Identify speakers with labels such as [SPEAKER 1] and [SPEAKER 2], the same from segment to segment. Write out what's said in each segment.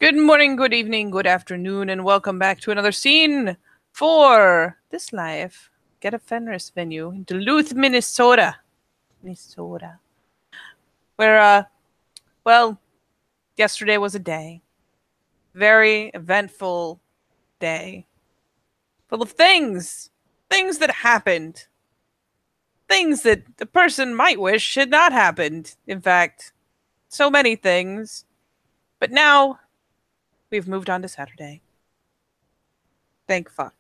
[SPEAKER 1] Good morning, good evening, good afternoon, and welcome back to another scene for This Life. Get a Fenris venue in Duluth, Minnesota. Where, well, yesterday was a day. Very eventful day. Full of things. Things that happened. Things that the person might wish had not happened. In fact, so many things. But now, we've moved on to Saturday. Thank fuck.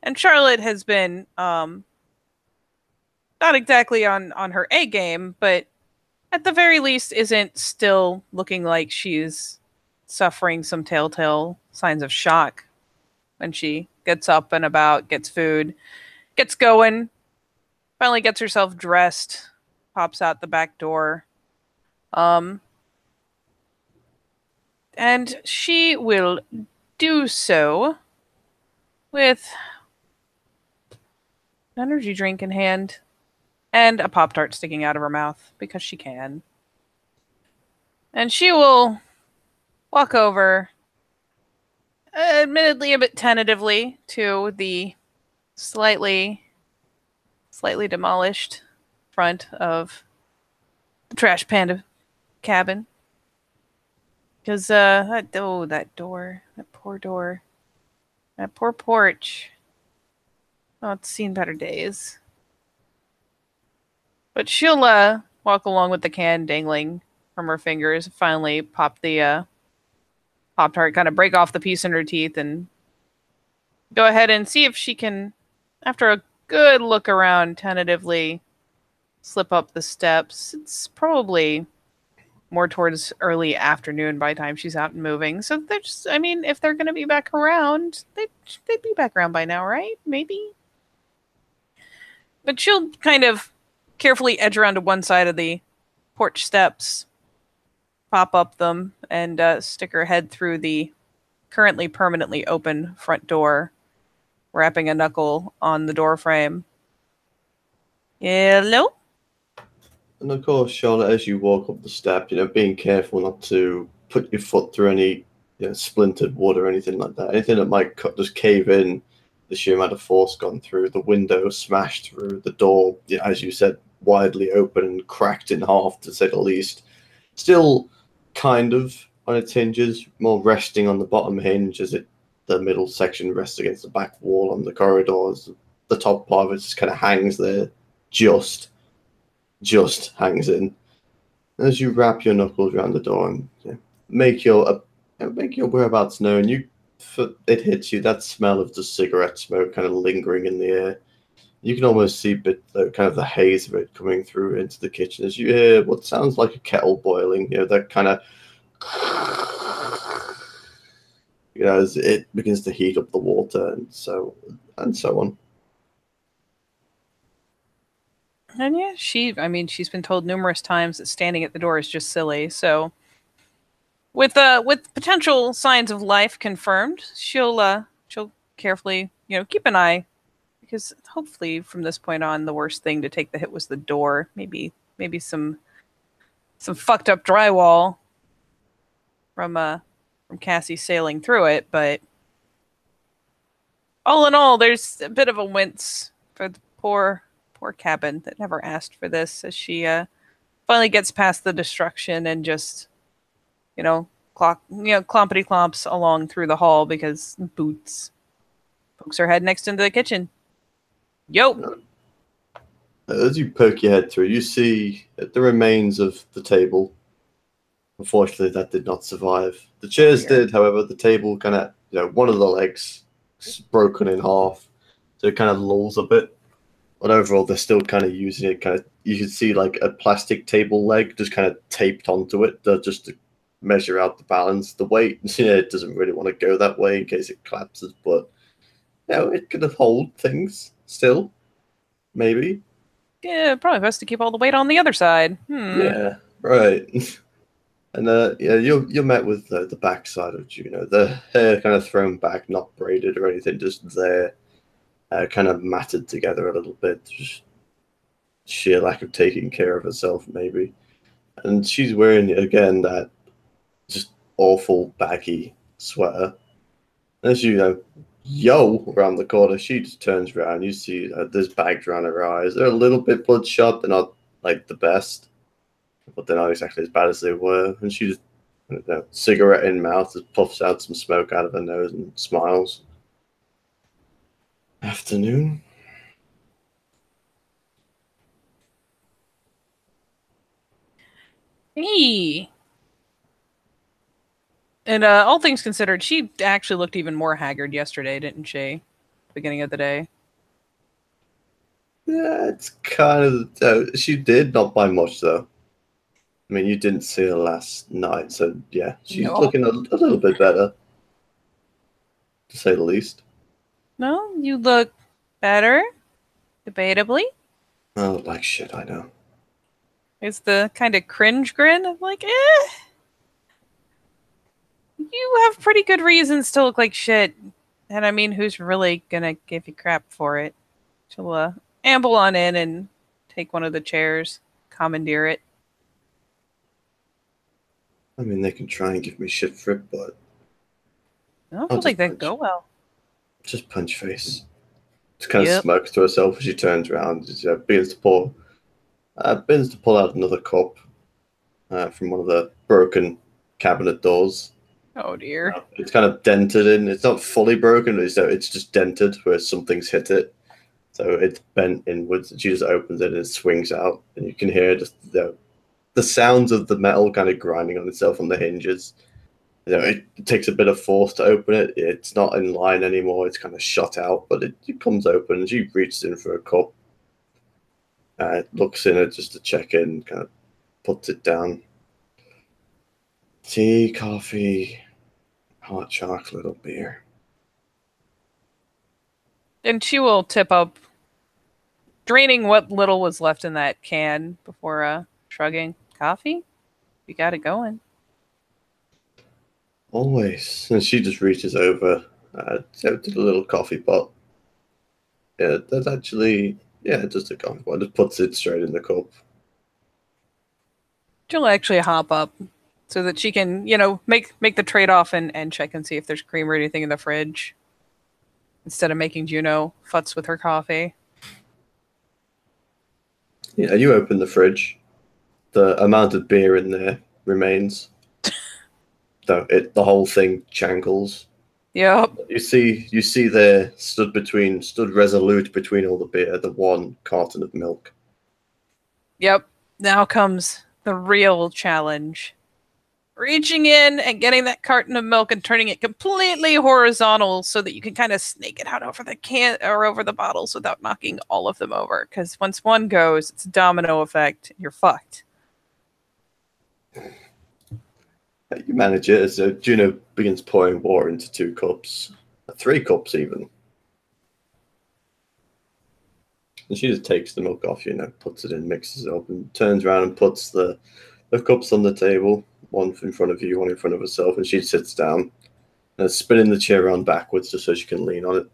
[SPEAKER 1] And Charlotte has been not exactly on her A game, but at the very least isn't still looking like she's suffering some telltale signs of shock when she gets up and about, gets food, gets going, finally gets herself dressed, pops out the back door. Um and she will do so with an energy drink in hand and a Pop Tart sticking out of her mouth because she can. And she will walk over, admittedly a bit tentatively, to the slightly demolished front of the Trash Panda cabin. Because that door, that poor door, that poor porch. Oh, it's seen better days. But she'll walk along with the can dangling from her fingers, finally pop the Pop Tart, kind of break off the piece in her teeth, and go ahead and see if she can, after a good look around, tentatively slip up the steps. It's probably more towards early afternoon by the time she's out and moving. So they're just, I mean, if they're going to be back around, they'd be back around by now, right? Maybe. But she'll kind of carefully edge around to one side of the porch steps, pop up them, and stick her head through the currently permanently open front door, wrapping a knuckle on the door frame. Hello?
[SPEAKER 2] And of course, Charlotte, as you walk up the step, being careful not to put your foot through any splintered wood or anything like that. Anything that might just cave in, the sheer amount of force gone through, the window smashed through, the door, as you said, widely open and cracked in half, to say the least. Still kind of on its hinges, more resting on the bottom hinge as the middle section rests against the back wall on the corridors. The top part of it just kind of hangs there, just hangs in. As you wrap your knuckles around the door and make your whereabouts known, it hits you, that smell of the cigarette smoke kind of lingering in the air. You can almost see kind of the haze of it coming through into the kitchen as you hear what sounds like a kettle boiling. That kind of as it begins to heat up the water and so on.
[SPEAKER 1] And yeah, she's been told numerous times that standing at the door is just silly. So with potential signs of life confirmed, she'll carefully, keep an eye, because hopefully from this point on the worst thing to take the hit was the door. Maybe some fucked up drywall from Cassie sailing through it, but all in all, there's a bit of a wince for the poor cabin that never asked for this, as she finally gets past the destruction and just, clompity clomps along through the hall because boots. Pokes her head next into the kitchen. Yo!
[SPEAKER 2] As you poke your head through, you see the remains of the table. Unfortunately, that did not survive. The chairs did, however. The table kind of, one of the legs broken in half, so it kind of lolls a bit. But overall, they're still kind of using it. You can see like a plastic table leg just kind of taped onto it, just to measure out the balance, the weight. It doesn't really want to go that way in case it collapses, but it could hold things still, maybe.
[SPEAKER 1] Yeah, probably best to keep all the weight on the other side.
[SPEAKER 2] Yeah, right. And you're met with the backside of Juno, the hair kind of thrown back, not braided or anything, just there, kind of matted together a little bit, just sheer lack of taking care of herself, maybe. And she's wearing again that just awful baggy sweater. As you yo around the corner, she just turns around. You see there's bags around her eyes. They're a little bit bloodshot. They're not like the best, but they're not exactly as bad as they were. And she just, cigarette in mouth, just puffs out some smoke out of her nose and smiles. Afternoon.
[SPEAKER 1] Hey. And all things considered, she actually looked even more haggard yesterday, didn't she? Beginning of the day.
[SPEAKER 2] Yeah, it's kind of. She did not by much though. I mean, you didn't see her last night, so yeah, she's
[SPEAKER 1] No.
[SPEAKER 2] looking a little bit better, to say the least.
[SPEAKER 1] No, you look better, debatably.
[SPEAKER 2] Oh, like shit, I know.
[SPEAKER 1] It's the kind of cringe grin of like, you have pretty good reasons to look like shit. And I mean, who's really gonna give you crap for it? She'll amble on in and take one of the chairs, commandeer it.
[SPEAKER 2] I mean, they can try and give me shit for it, but
[SPEAKER 1] I don't
[SPEAKER 2] I'll
[SPEAKER 1] feel like
[SPEAKER 2] just
[SPEAKER 1] that
[SPEAKER 2] punch.
[SPEAKER 1] go well.
[SPEAKER 2] Just punch face. Just kind of
[SPEAKER 1] Yep.
[SPEAKER 2] smirks to herself as she turns around. Just, begins to pull out another cup from one of the broken cabinet doors.
[SPEAKER 1] Oh dear.
[SPEAKER 2] It's kind of dented in. It's not fully broken. It's just dented where something's hit it. So it's bent inwards. And she just opens it and it swings out, and you can hear just the sounds of the metal kind of grinding on itself on the hinges. It takes a bit of force to open it. It's not in line anymore. It's kind of shot out, but it comes open. And she reaches in for a cup. Looks in it just to check in, kind of puts it down. Tea, coffee, hot chocolate, or beer.
[SPEAKER 1] And she will tip up, draining what little was left in that can before shrugging. Coffee? You got it going.
[SPEAKER 2] Always. And she just reaches over to the little coffee pot. Yeah, that's actually, just a coffee pot. Just puts it straight in the cup.
[SPEAKER 1] She'll actually hop up so that she can, make the trade off and check and see if there's cream or anything in the fridge. Instead of making Juno futz with her coffee.
[SPEAKER 2] Yeah, you open the fridge. The amount of beer in there remains. So the whole thing changles.
[SPEAKER 1] Yep.
[SPEAKER 2] You see there stood resolute between all the beer, the one carton of milk.
[SPEAKER 1] Yep. Now comes the real challenge. Reaching in and getting that carton of milk and turning it completely horizontal so that you can kind of snake it out over the can or over the bottles without knocking all of them over. Because once one goes, it's a domino effect. You're fucked.
[SPEAKER 2] You manage it as Juno begins pouring water into 2 cups, 3 cups even. And she just takes the milk off, puts it in, mixes it up, and turns around and puts the cups on the table, one in front of you, one in front of herself, and she sits down and spinning the chair around backwards just so she can lean on it.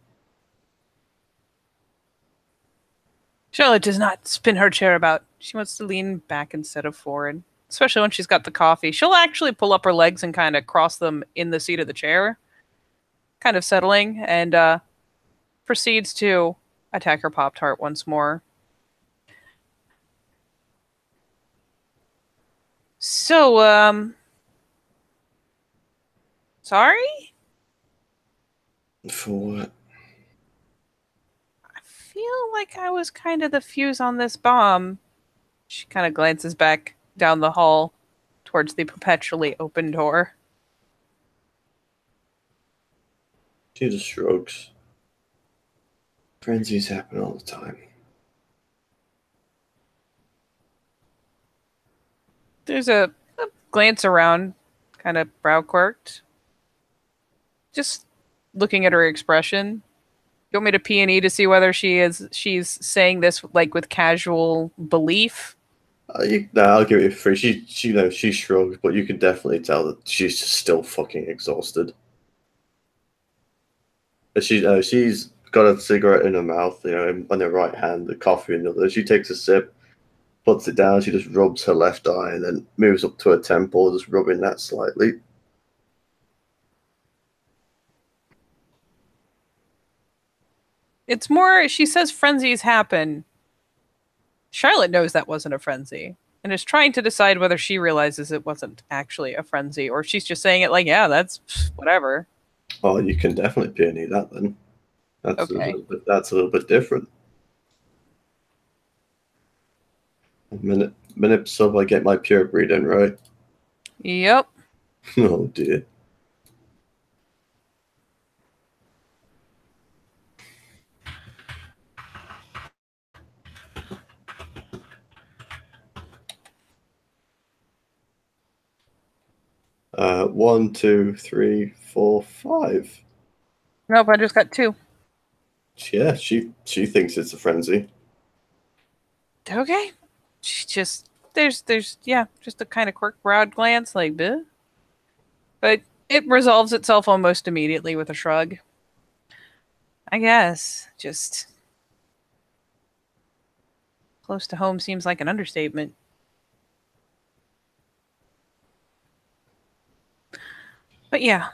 [SPEAKER 1] Charlotte does not spin her chair about. She wants to lean back instead of forward. Especially when she's got the coffee. She'll actually pull up her legs and kind of cross them in the seat of the chair. Kind of settling. And proceeds to attack her Pop-Tart once more. So, sorry?
[SPEAKER 2] For what?
[SPEAKER 1] I feel like I was kind of the fuse on this bomb. She kind of glances back down the hall towards the perpetually open door.
[SPEAKER 2] She just shrugs. Frenzies happen all the time.
[SPEAKER 1] There's a glance around, kind of brow quirked. Just looking at her expression. You want me to P&E to see whether she's saying this like with casual belief?
[SPEAKER 2] I'll give it a free. She shrugs, but you can definitely tell that she's still fucking exhausted. But she's got a cigarette in her mouth, on her right hand, the coffee in the other. She takes a sip, puts it down. She just rubs her left eye and then moves up to her temple, just rubbing that slightly.
[SPEAKER 1] It's more, she says frenzies happen. Charlotte knows that wasn't a frenzy and is trying to decide whether she realizes it wasn't actually a frenzy or if she's just saying it like, yeah, that's whatever.
[SPEAKER 2] Oh, you can definitely peony that then.
[SPEAKER 1] Okay.
[SPEAKER 2] That's a little bit different. Minute sub, I get my pure breed in, right?
[SPEAKER 1] Yep.
[SPEAKER 2] Oh dear. One, two, three, four, five.
[SPEAKER 1] Nope, I just got 2.
[SPEAKER 2] Yeah, she thinks it's a frenzy.
[SPEAKER 1] Okay. She just there's yeah, just a kind of quick broad glance like bleh. But it resolves itself almost immediately with a shrug. I guess. Just close to home seems like an understatement. But yeah.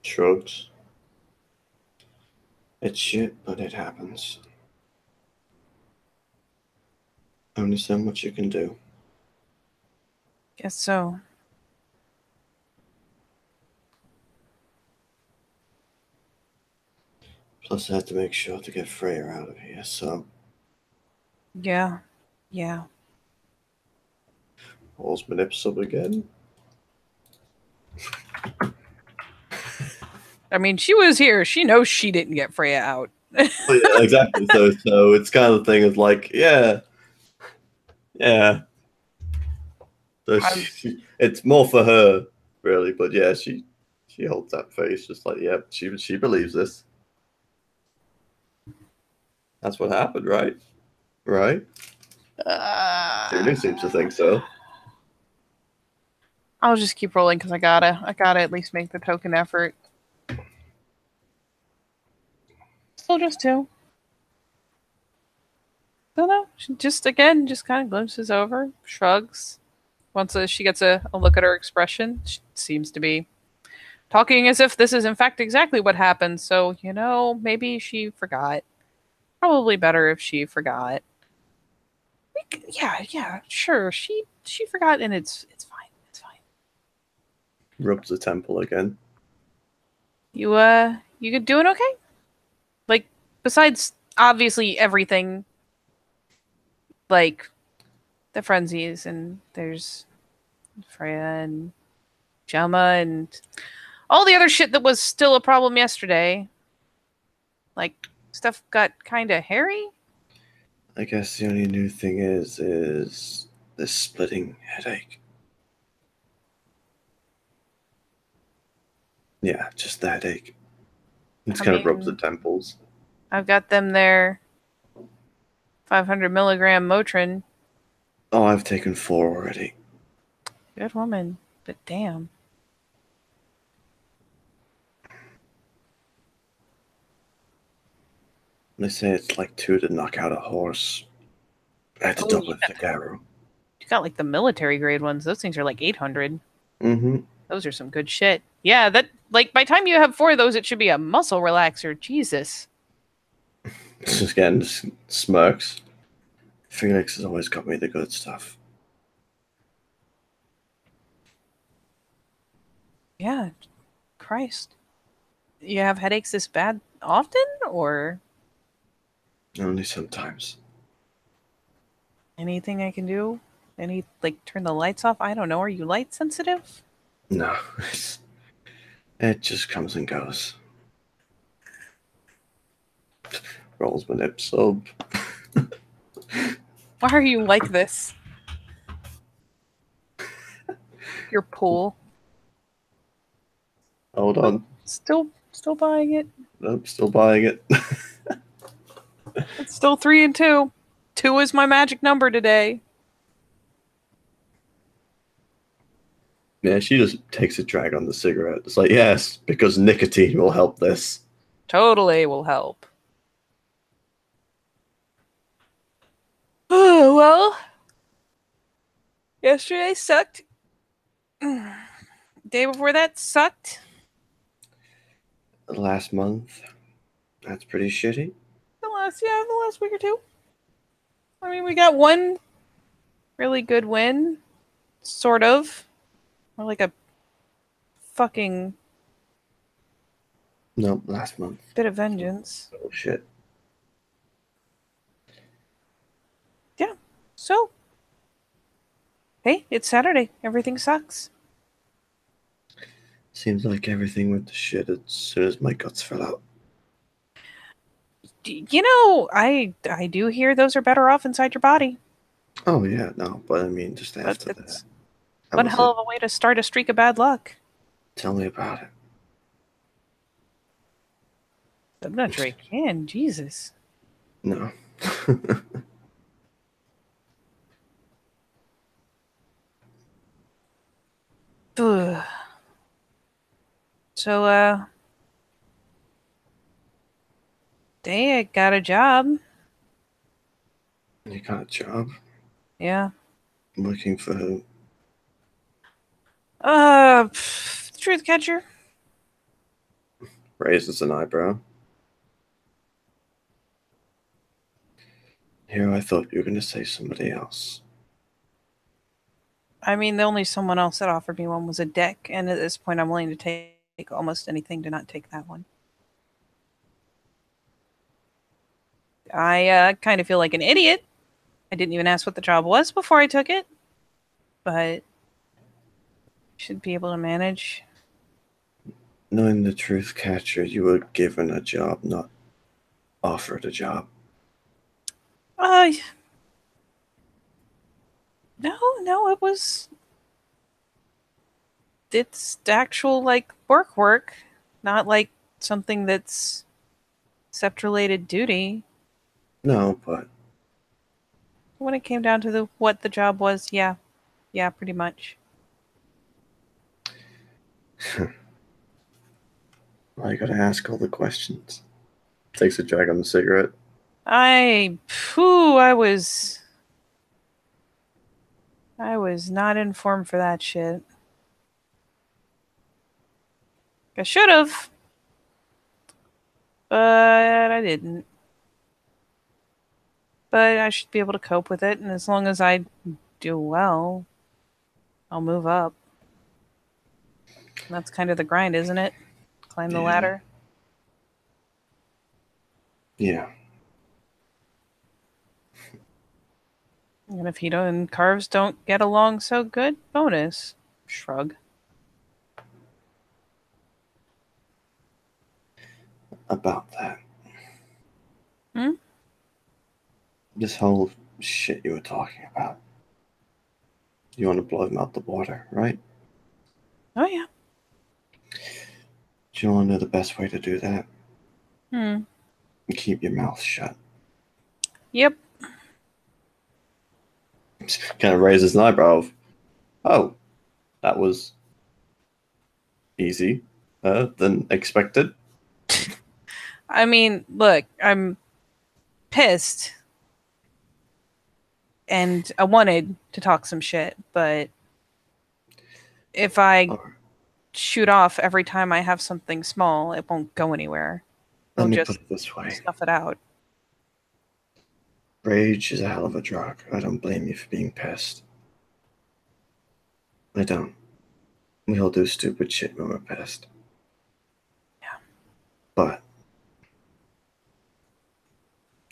[SPEAKER 2] Shrugs. It's shit, but it happens. Only so much you can do.
[SPEAKER 1] Guess so.
[SPEAKER 2] Plus, I had to make sure to get Freya out of here, so.
[SPEAKER 1] Yeah. Yeah.
[SPEAKER 2] All's my nips up again.
[SPEAKER 1] I mean, she was here. She knows she didn't get Freya out.
[SPEAKER 2] Yeah, exactly. So it's kind of the thing of like, yeah. So it's more for her, really. But yeah, she holds that face, just like, yeah, she believes this. That's what happened, right? Right? Tunu seems to think so.
[SPEAKER 1] I'll just keep rolling because I gotta at least make the token effort. Still just 2. Don't know. She just again, just kind of glimpses over, shrugs. Once she gets a look at her expression, she seems to be talking as if this is in fact exactly what happened. So maybe she forgot. Probably better if she forgot. Yeah, sure. She forgot, and it's fine. It's fine.
[SPEAKER 2] Rubs the temple again.
[SPEAKER 1] You doing okay? Like, besides obviously everything, like the frenzies, and there's Freya and Gemma and all the other shit that was still a problem yesterday. Like, stuff got kind of hairy.
[SPEAKER 2] I guess the only new thing is this splitting headache. Yeah, just the headache. It's kind of rubs the temples.
[SPEAKER 1] I've got them there. 500 milligram Motrin.
[SPEAKER 2] Oh, I've taken 4 already.
[SPEAKER 1] Good woman, but damn.
[SPEAKER 2] They say it's like 2 to knock out a horse. I had to double it with Figaro.
[SPEAKER 1] You got like the military grade ones. Those things are like 800.
[SPEAKER 2] Mm-hmm.
[SPEAKER 1] Those are some good shit. Yeah, that like by the time you have 4 of those, it should be a muscle relaxer. Jesus.
[SPEAKER 2] Just getting smirks. Felix has always got me the good stuff.
[SPEAKER 1] Yeah. Christ. You have headaches this bad often, or
[SPEAKER 2] Only sometimes.
[SPEAKER 1] anything I can do? Turn the lights off? I don't know. Are you light sensitive?
[SPEAKER 2] No. It just comes and goes. Rolls my nips up.
[SPEAKER 1] Why are you like this? Your pool.
[SPEAKER 2] Hold on.
[SPEAKER 1] Still buying it.
[SPEAKER 2] Nope, still buying it.
[SPEAKER 1] It's still 3 and 2. 2 is my magic number today.
[SPEAKER 2] Yeah, she just takes a drag on the cigarette. It's like, yes, because nicotine will help this.
[SPEAKER 1] Totally will help. Oh, well. Yesterday sucked. Day before that sucked.
[SPEAKER 2] last month. That's pretty shitty.
[SPEAKER 1] The last week or two. I mean, we got one really good win, sort of. Or like a fucking
[SPEAKER 2] No, last month.
[SPEAKER 1] bit of vengeance.
[SPEAKER 2] Oh shit.
[SPEAKER 1] Yeah. So, hey, it's Saturday. Everything sucks.
[SPEAKER 2] Seems like everything went to shit as soon as my guts fell out.
[SPEAKER 1] You know, I do hear those are better off inside your body.
[SPEAKER 2] Oh yeah, no, but I mean just
[SPEAKER 1] But
[SPEAKER 2] after
[SPEAKER 1] it's
[SPEAKER 2] that. That
[SPEAKER 1] one
[SPEAKER 2] was
[SPEAKER 1] hell
[SPEAKER 2] it.
[SPEAKER 1] of a way to start a streak of bad luck.
[SPEAKER 2] Tell me about it.
[SPEAKER 1] I'm not sure I can. Jesus.
[SPEAKER 2] No.
[SPEAKER 1] Ugh. So, day I got a job.
[SPEAKER 2] You got a job?
[SPEAKER 1] Yeah.
[SPEAKER 2] Working for who?
[SPEAKER 1] Truth catcher.
[SPEAKER 2] Raises an eyebrow. Here, I thought you were going to say somebody else.
[SPEAKER 1] I mean, the only someone else that offered me one was a dick, and at this point, I'm willing to take almost anything to not take that one. I kind of feel like an idiot. I didn't even ask what the job was before I took it, but should be able to manage.
[SPEAKER 2] Knowing the truth catcher, you were given a job, not offered a job.
[SPEAKER 1] Uh, no, it's actual, like, work, not like something that's SEPT-related duty.
[SPEAKER 2] No, but
[SPEAKER 1] When it came down to what the job was, yeah, pretty much.
[SPEAKER 2] why you gotta ask all the questions? Takes a drag on the cigarette.
[SPEAKER 1] I was not informed for that shit. I should have, but I didn't. But I should be able to cope with it, and as long as I do well, I'll move up. That's kind of the grind, isn't it? Climb the
[SPEAKER 2] Yeah.
[SPEAKER 1] ladder.
[SPEAKER 2] Yeah.
[SPEAKER 1] And if Hito and Carves don't get along so good, bonus. Shrug.
[SPEAKER 2] About that.
[SPEAKER 1] Hmm?
[SPEAKER 2] This whole shit you were talking about. You want to blow him out the water, right?
[SPEAKER 1] Oh, yeah.
[SPEAKER 2] Do you want to know the best way to do that?
[SPEAKER 1] Hmm.
[SPEAKER 2] Keep your mouth shut.
[SPEAKER 1] Yep.
[SPEAKER 2] Kind of raises an eyebrow. Oh, that was easy than expected.
[SPEAKER 1] I mean, look, I'm pissed. And I wanted to talk some shit, but if I shoot off every time I have something small, it won't go anywhere.
[SPEAKER 2] Let
[SPEAKER 1] I'll
[SPEAKER 2] me
[SPEAKER 1] just
[SPEAKER 2] put it this way.
[SPEAKER 1] snuff it out.
[SPEAKER 2] Rage is a hell of a drug. I don't blame you for being pissed. I don't. We all do stupid shit when we're pissed.
[SPEAKER 1] Yeah.
[SPEAKER 2] But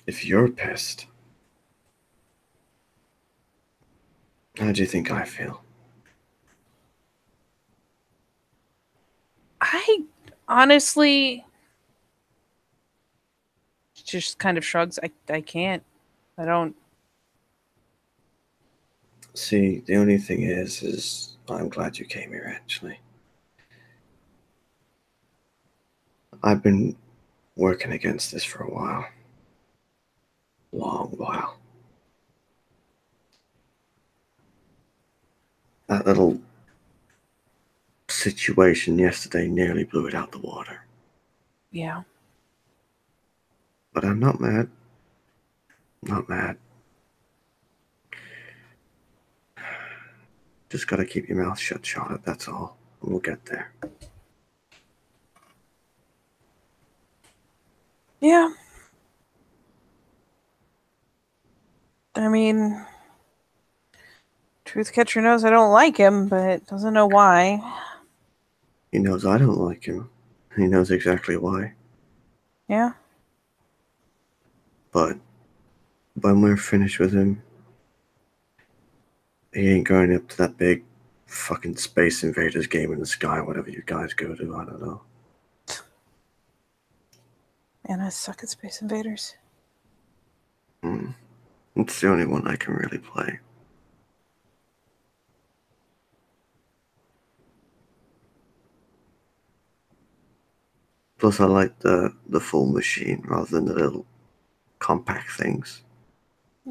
[SPEAKER 2] if you're pissed, how do you think I feel?
[SPEAKER 1] I honestly just kind of shrugs. I can't. I don't.
[SPEAKER 2] See, the only thing is I'm glad you came here, actually. I've been working against this for a while. Long while. That little situation yesterday nearly blew it out the water.
[SPEAKER 1] Yeah.
[SPEAKER 2] But I'm not mad. Not mad. Just gotta keep your mouth shut, Charlotte, that's all. And we'll get there.
[SPEAKER 1] Yeah. I mean, Truthcatcher knows I don't like him, but doesn't know why.
[SPEAKER 2] He knows I don't like him. He knows exactly why.
[SPEAKER 1] Yeah.
[SPEAKER 2] But when we're finished with him, he ain't going up to that big fucking Space Invaders game in the sky, whatever you guys go to. I don't know.
[SPEAKER 1] And I suck at Space Invaders.
[SPEAKER 2] It's the only one I can really play. Plus, I like the full machine rather than the little compact things.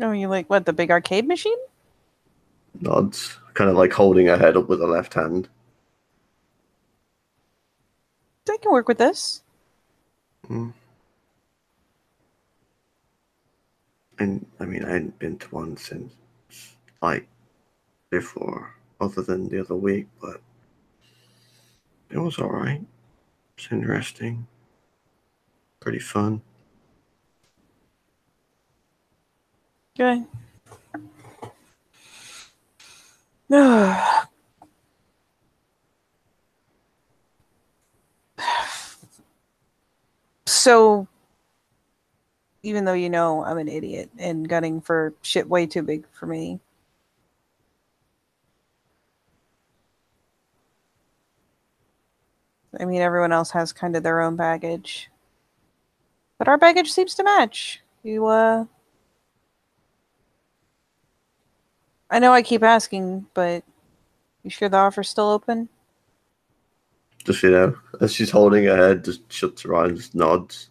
[SPEAKER 1] Oh, you like what? The big arcade machine?
[SPEAKER 2] Nods, kind of like holding her head up with the left hand.
[SPEAKER 1] I can work with this.
[SPEAKER 2] Mm. And I mean, I hadn't been to one since like before, other than the other week, but it was alright. It's interesting. Pretty fun.
[SPEAKER 1] Good. So, even though you know I'm an idiot and gunning for shit way too big for me, I mean, everyone else has kind of their own baggage. But our baggage seems to match. I know I keep asking, but you sure the offer's still open?
[SPEAKER 2] Just, as she's holding her head, just shuts her eyes and just nods.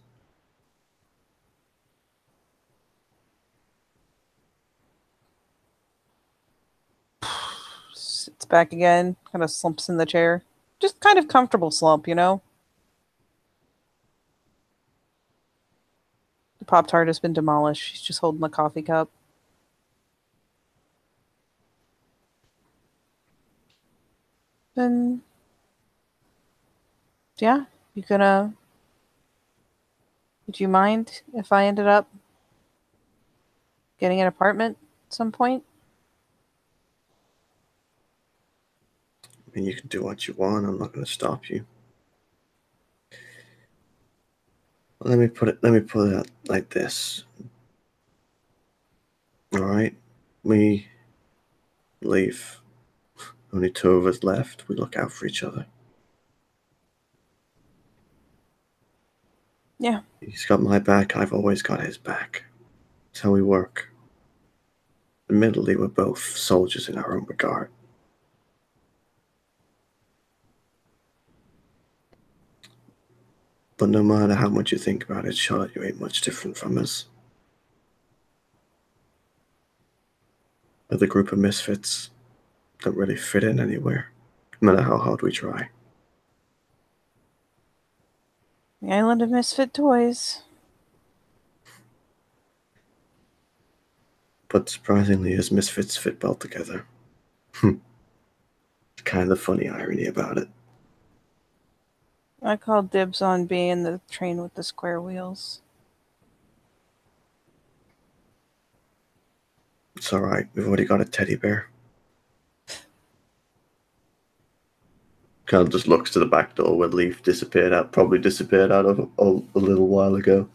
[SPEAKER 1] Sits back again, kind of slumps in the chair. Just kind of comfortable slump, you know? The Pop Tart has been demolished. She's just holding the coffee cup. Then, yeah, you gonna. Would you mind if I ended up getting an apartment at some point?
[SPEAKER 2] I mean, you can do what you want. I'm not going to stop you. Let me put it out like this. All right, we leave. Only two of us left. We look out for each other.
[SPEAKER 1] Yeah.
[SPEAKER 2] He's got my back. I've always got his back. It's how we work. Admittedly, we're both soldiers in our own regard. But no matter how much you think about it, Charlotte, you ain't much different from us. We're the group of misfits. Don't really fit in anywhere, no matter how hard we try.
[SPEAKER 1] The Island of Misfit Toys.
[SPEAKER 2] But surprisingly, as misfits fit well together. It's kind of funny irony about it.
[SPEAKER 1] I call dibs on being the train with the square wheels.
[SPEAKER 2] It's alright, we've already got a teddy bear. Kind of just looks to the back door where Leaf probably disappeared out of a little while ago.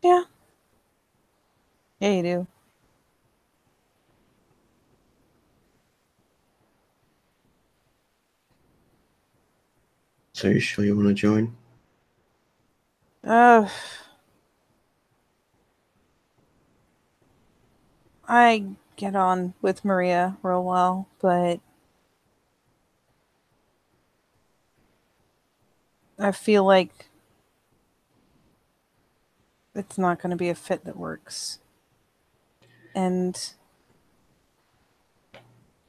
[SPEAKER 1] Yeah. Yeah, you do.
[SPEAKER 2] So you sure you want to join?
[SPEAKER 1] Uh, I get on with Maria real well, but I feel like it's not going to be a fit that works. And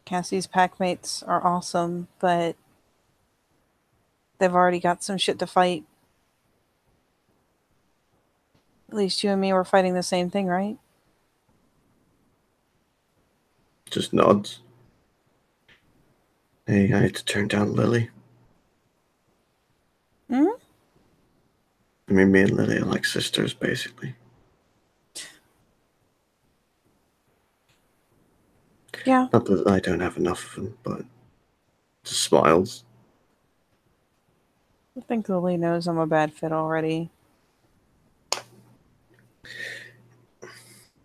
[SPEAKER 1] Cassie's packmates are awesome, but they've already got some shit to fight. At least you and me were fighting the same thing, right?
[SPEAKER 2] Just nods. Hey, I had to turn down Lily.
[SPEAKER 1] Hmm?
[SPEAKER 2] I mean, me and Lily are like sisters, basically.
[SPEAKER 1] Yeah,
[SPEAKER 2] Not that I don't have enough of them, but just smiles.
[SPEAKER 1] I think Lily knows I'm a bad fit already.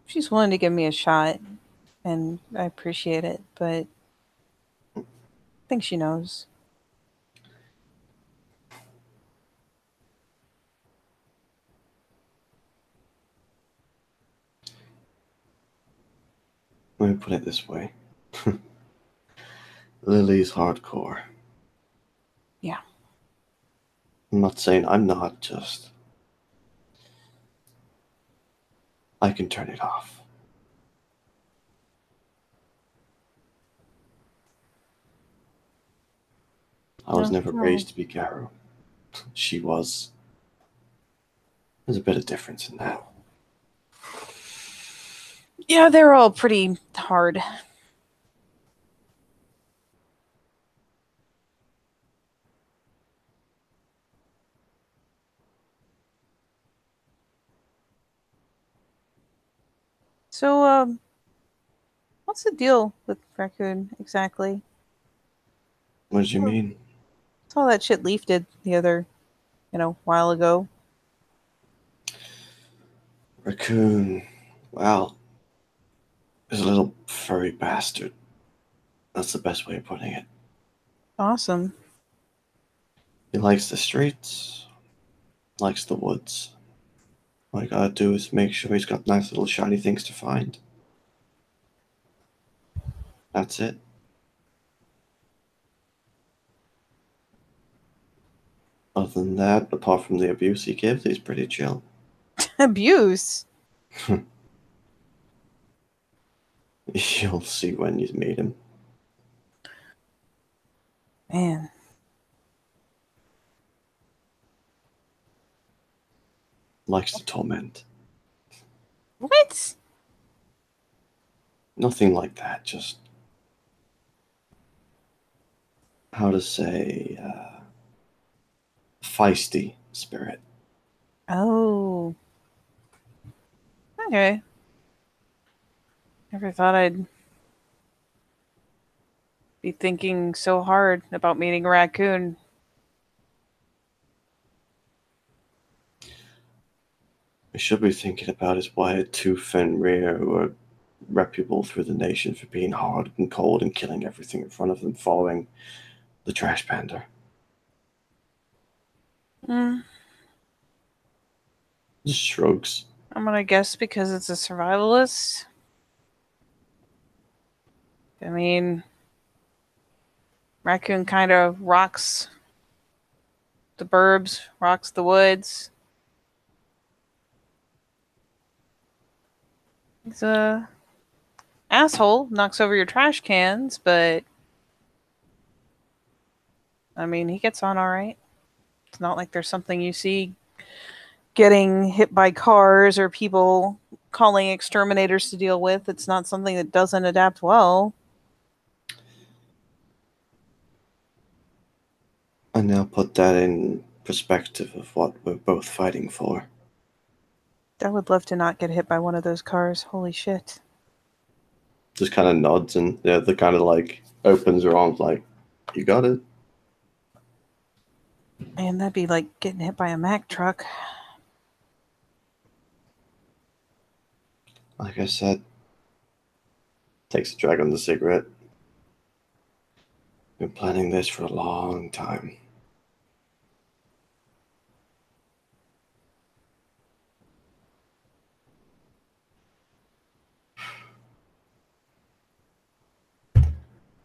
[SPEAKER 1] She's willing to give me a shot, and I appreciate it, but I think she knows.
[SPEAKER 2] Let me put it this way. Lily's hardcore.
[SPEAKER 1] Yeah.
[SPEAKER 2] I'm not saying I'm not, just I can turn it off. I was
[SPEAKER 1] No,
[SPEAKER 2] never
[SPEAKER 1] no.
[SPEAKER 2] raised to be Garou. She was. There's a bit of difference in that.
[SPEAKER 1] Yeah, they're all pretty hard. So, what's the deal with Raccoon exactly?
[SPEAKER 2] What did you mean?
[SPEAKER 1] Saw that shit Leaf did the other, while ago.
[SPEAKER 2] Raccoon. Well, is a little furry bastard. That's the best way of putting it.
[SPEAKER 1] Awesome.
[SPEAKER 2] He likes the streets, likes the woods. All I gotta do is make sure he's got nice little shiny things to find. That's it. Other than that, apart from the abuse he gives, he's pretty chill.
[SPEAKER 1] Abuse.
[SPEAKER 2] You'll see when you meet him.
[SPEAKER 1] Man.
[SPEAKER 2] Likes to torment.
[SPEAKER 1] What?
[SPEAKER 2] Nothing like that, just how to say, feisty spirit.
[SPEAKER 1] Oh. Okay. Never thought I'd be thinking so hard about meeting a raccoon.
[SPEAKER 2] We should be thinking about is why two Fenrir who are reputable through the nation for being hard and cold and killing everything in front of them following the trash panda.
[SPEAKER 1] Mm,
[SPEAKER 2] Just shrugs.
[SPEAKER 1] I'm gonna guess because it's a survivalist. I mean, raccoon kind of rocks the burbs, rocks the woods. He's a asshole, knocks over your trash cans, but I mean, he gets on all right. It's not like there's something you see getting hit by cars or people calling exterminators to deal with. It's not something that doesn't adapt well.
[SPEAKER 2] I now put that in perspective of what we're both fighting for.
[SPEAKER 1] I would love to not get hit by one of those cars. Holy shit.
[SPEAKER 2] Just kind of nods and the kind of like opens her arms like, you got it.
[SPEAKER 1] Man, that'd be like getting hit by a Mack truck.
[SPEAKER 2] Like I said, takes a drag on the cigarette. Been planning this for a long time.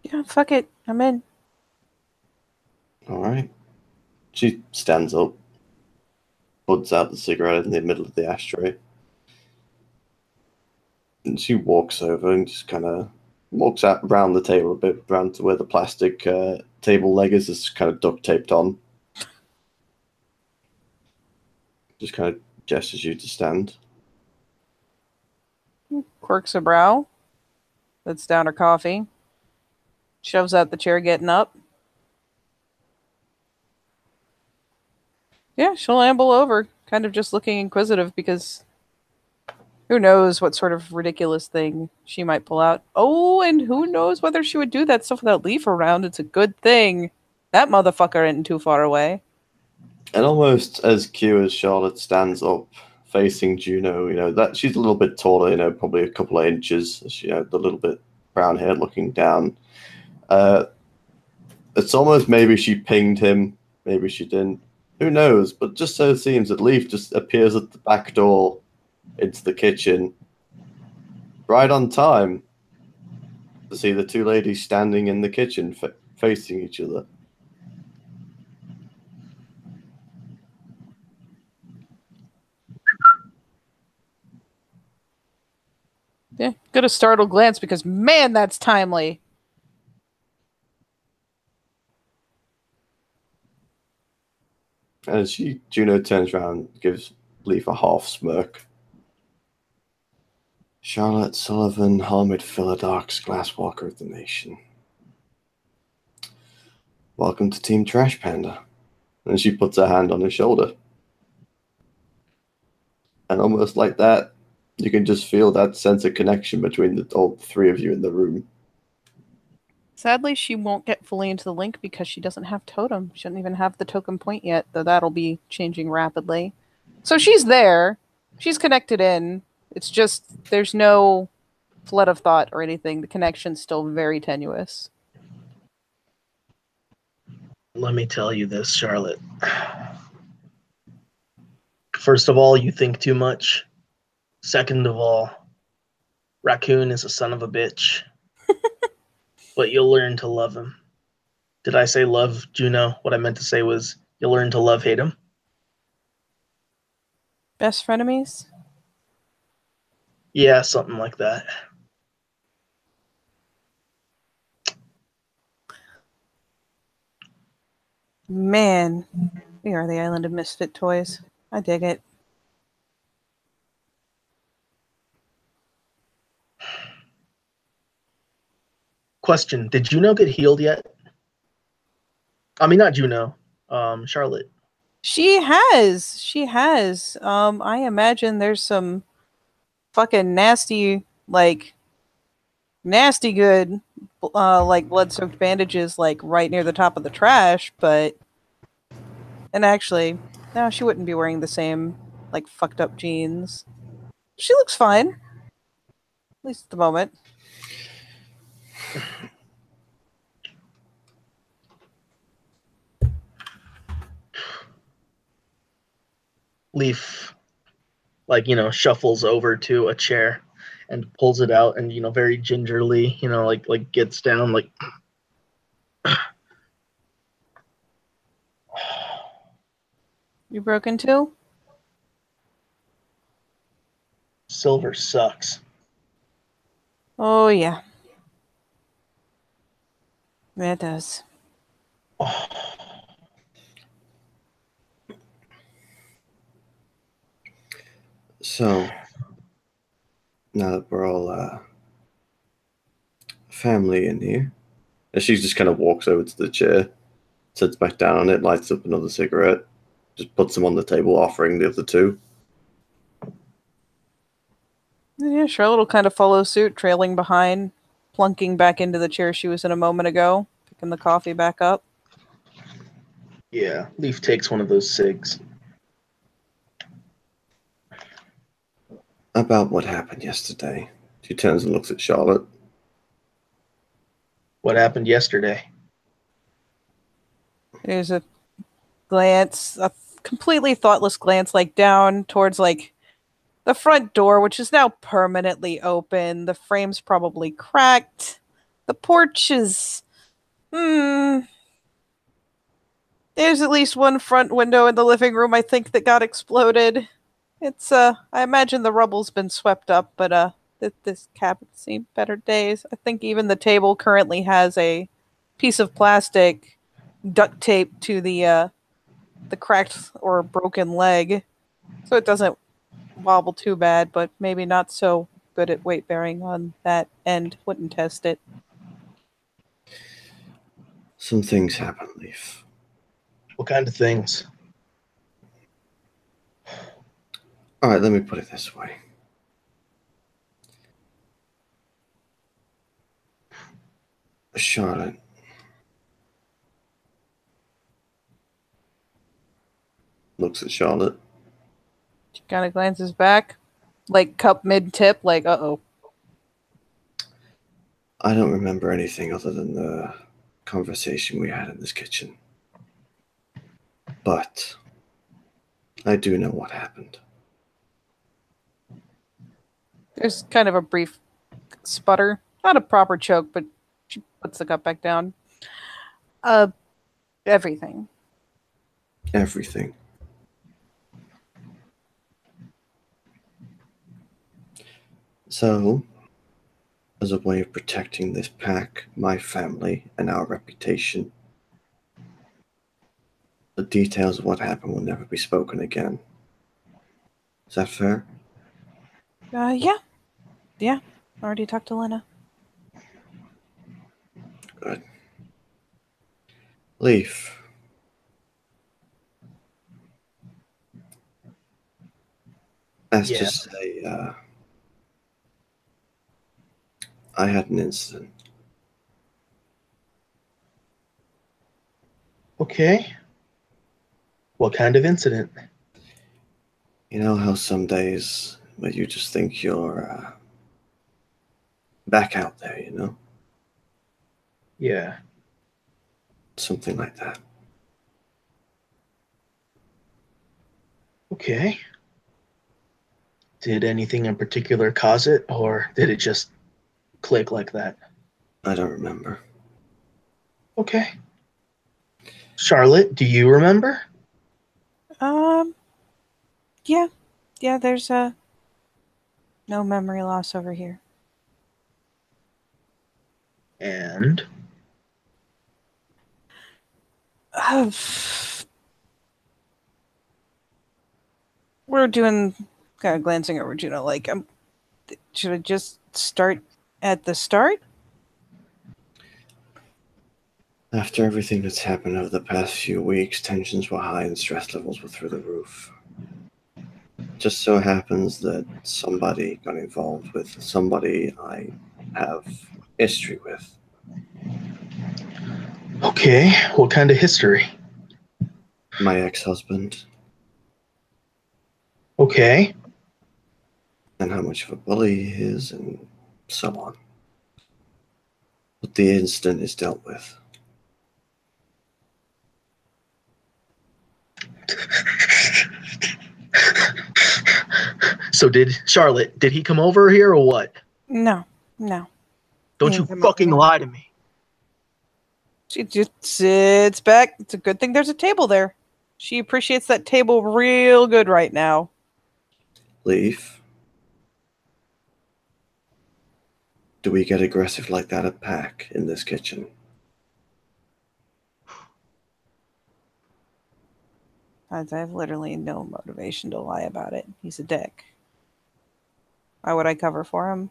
[SPEAKER 1] Yeah, fuck it. I'm in.
[SPEAKER 2] All right. She stands up, puts out the cigarette in the middle of the ashtray, and she walks over and just kind of walks out around the table a bit, around to where the plastic table leg is just kind of duct taped on. Just kind of gestures you to stand.
[SPEAKER 1] Quirks a brow. Puts down her coffee. Shoves out the chair, getting up. Yeah, she'll amble over, kind of just looking inquisitive because who knows what sort of ridiculous thing she might pull out. Oh, and who knows whether she would do that stuff without Leaf around. It's a good thing that motherfucker isn't too far away.
[SPEAKER 2] And almost as cute as Charlotte stands up, facing Juno, that she's a little bit taller, probably a couple of inches, the little bit brown hair looking down. It's almost maybe she pinged him, maybe she didn't. Who knows? But just so it seems that Leaf just appears at the back door into the kitchen, right on time, to see the two ladies standing in the kitchen facing each other.
[SPEAKER 1] Yeah, get a startled glance because, man, that's timely.
[SPEAKER 2] And Juno turns around, gives Leaf a half smirk. Charlotte Sullivan, Hamid Philodox, Glasswalker of the Nation. Welcome to Team Trash Panda. And she puts her hand on his shoulder. And almost like that, you can just feel that sense of connection between all three of you in the room.
[SPEAKER 1] Sadly, she won't get fully into the link because she doesn't have Totem. She doesn't even have the token point yet, though that'll be changing rapidly. So she's there. She's connected in. It's just there's no flood of thought or anything. The connection's still very tenuous.
[SPEAKER 3] Let me tell you this, Charlotte. First of all, you think too much. Second of all, Raccoon is a son of a bitch. But you'll learn to love him. Did I say love, Juno? What I meant to say was you'll learn to hate him.
[SPEAKER 1] Best frenemies?
[SPEAKER 3] Yeah, something like that.
[SPEAKER 1] Man, we are the island of misfit toys. I dig it.
[SPEAKER 3] Question, did Juno get healed yet? I mean, not Juno, Charlotte.
[SPEAKER 1] She has. I imagine there's some fucking nasty good, blood-soaked bandages, right near the top of the trash, but... And actually, no, she wouldn't be wearing the same, fucked up jeans. She looks fine. At least at the moment.
[SPEAKER 3] Leaf, shuffles over to a chair and pulls it out and, very gingerly, gets down,
[SPEAKER 1] You broken too?
[SPEAKER 3] Silver sucks.
[SPEAKER 1] Oh, yeah. Yeah, it does.
[SPEAKER 3] Oh.
[SPEAKER 2] So, now that we're all family in here, and she just kind of walks over to the chair, sits back down on it, lights up another cigarette, just puts them on the table, offering the other two.
[SPEAKER 1] Yeah, Charlotte will kind of follow suit, trailing behind, plunking back into the chair she was in a moment ago, picking the coffee back up.
[SPEAKER 3] Yeah, Leaf takes one of those cigs.
[SPEAKER 2] About what happened yesterday. She turns and looks at Charlotte.
[SPEAKER 3] What happened yesterday?
[SPEAKER 1] There's a glance, a completely thoughtless glance, down towards, the front door, which is now permanently open. The frame's probably cracked. The porch is... There's at least one front window in the living room, I think, that got exploded. It's, I imagine the rubble's been swept up, but, this cabin's seen better days. I think even the table currently has a piece of plastic duct taped to the cracked or broken leg, so it doesn't wobble too bad, but maybe not so good at weight bearing on that end. Wouldn't test it.
[SPEAKER 2] Some things happen, Leaf.
[SPEAKER 3] What kind of things?
[SPEAKER 2] All right, let me put it this way. Charlotte. Looks at Charlotte.
[SPEAKER 1] She kind of glances back, like cup mid-tip, like, uh-oh.
[SPEAKER 2] I don't remember anything other than the conversation we had in this kitchen. But I do know what happened.
[SPEAKER 1] There's kind of a brief sputter. Not a proper choke, but she puts the cup back down. Everything.
[SPEAKER 2] Everything. So, as a way of protecting this pack, my family, and our reputation, the details of what happened will never be spoken again. Is that fair?
[SPEAKER 1] Yeah. Yeah. Already talked to Lena.
[SPEAKER 2] Good. Leaf. Let's just say, I had an incident.
[SPEAKER 3] Okay. What kind of incident?
[SPEAKER 2] You know how some days where you just think you're back out there, you know?
[SPEAKER 3] Yeah.
[SPEAKER 2] Something like that.
[SPEAKER 3] Okay. Did anything in particular cause it, or did it just click like that?
[SPEAKER 2] I don't remember.
[SPEAKER 3] Okay. Charlotte, do you remember?
[SPEAKER 1] Yeah. Yeah, there's no memory loss over here.
[SPEAKER 3] And?
[SPEAKER 1] We're doing kind of glancing over Juno like, should I just start at the start?
[SPEAKER 2] After everything that's happened over the past few weeks, tensions were high and stress levels were through the roof. Just so happens that somebody got involved with somebody I have history with.
[SPEAKER 3] Okay, what kind of history?
[SPEAKER 2] My ex-husband.
[SPEAKER 3] Okay.
[SPEAKER 2] And how much of a bully he is, and so on. But the incident is dealt with.
[SPEAKER 3] So Charlotte, did he come over here or what?
[SPEAKER 1] No.
[SPEAKER 3] Don't you fucking lie to me.
[SPEAKER 1] She just sits back. It's a good thing there's a table there. She appreciates that table real good right now.
[SPEAKER 2] Leaf. Do we get aggressive like that at Pack in this kitchen?
[SPEAKER 1] I have literally no motivation to lie about it. He's a dick. Why would I cover for him?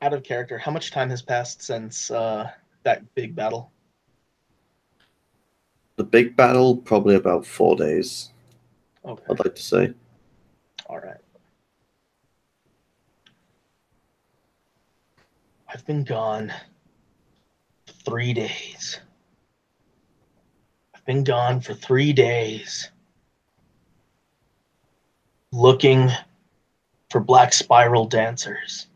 [SPEAKER 3] Out of character, how much time has passed since that big battle?
[SPEAKER 2] The big battle, probably about 4 days.
[SPEAKER 3] Okay.
[SPEAKER 2] I'd like to say.
[SPEAKER 3] All right. I've been gone 3 days. I've been gone for 3 days. Looking for black spiral dancers.